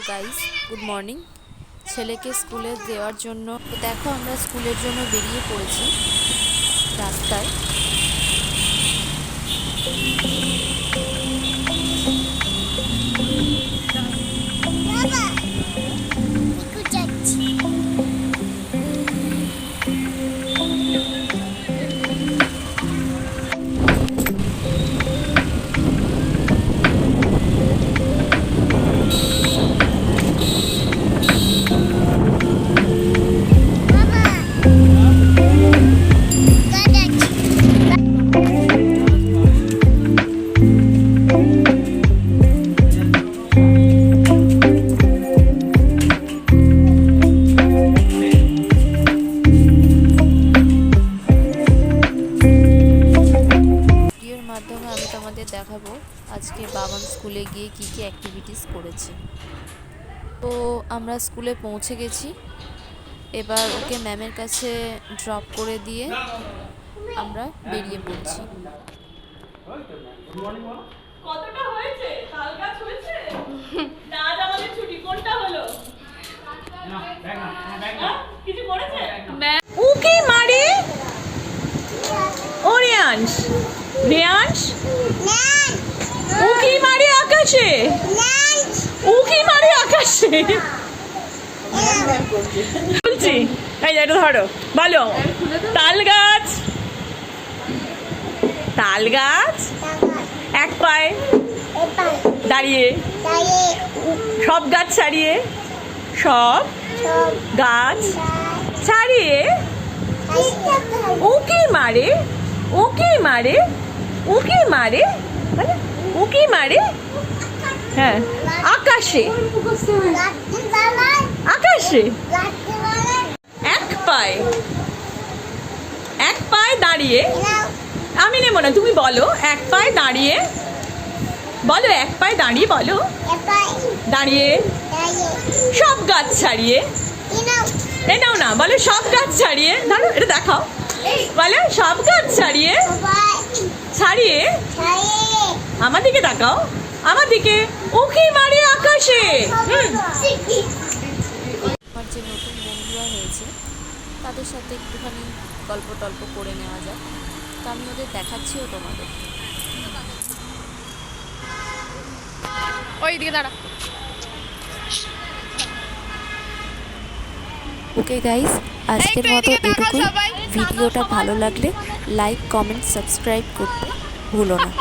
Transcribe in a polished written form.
Guys, good morning. ছেলেকে স্কুলে দেওয়ার জন্য দেখো আমরা স্কুলের জন্য বেরিয়ে পড়েছি রাস্তায়। মাধ্যমে আমি তোমাদের দেখাবো আজকে বাবান স্কুলে গিয়ে কি কি অ্যাক্টিভিটিস করেছে। তো আমরা স্কুলে পৌঁছে গেছি, এবার ওকে ম্যামের কাছে ড্রপ করে দিয়ে আমরা বেরিয়ে পড়ছি। কতটা হয়েছে? তাল গাছ হয়েছে? আজ আমাদের ছুটি কোনটা হলো? কিছু করেছে? উকি মারে ওরিয়ান্স রিয়ান্স উকি মারে আকাশে, উকি মারে আকাশে বলছি। এই এটা ধরো, বলো তাল গাছ। তাল গাছ এক পায়ে দাঁড়িয়ে, সব গাছ ছাড়িয়ে, সব গাছ ছাড়িয়ে উকি মারে, উকি মারে, উকি মারে, মানে উকি মারে। হ্যাঁ, আকাশে, আকাশে এক পায়ে, এক পায়ে দাঁড়িয়ে। আমি নেব না, তুমি বলো এক পায়ে দাঁড়িয়ে, বলো এক পায়ে দাঁড়িয়ে, বলো দাঁড়িয়ে, সব গাছ ছাড়িয়ে। এ নাও না, বলো সব গাছ ছাড়িয়ে, ধরো এটা দেখাও, বলো সব গাছ ছাড়িয়ে, ছাড়িয়ে আমার দিকে তাকাও, আমার দিকে উকি মারে আকাশে। আমার যে নতুন বন্ধুরা হয়েছে তাদের সাথে একটুখানি গল্প টল্প করে নেওয়া যায়, তো আমি ওদের দেখাচ্ছিও তোমাদের। ওই দিকে দাঁড়া। ওকে গাইস, আজকের মতো এটুকুই। ভিডিওটা ভালো লাগলে লাইক, কমেন্ট, সাবস্ক্রাইব করতে ভুলো না।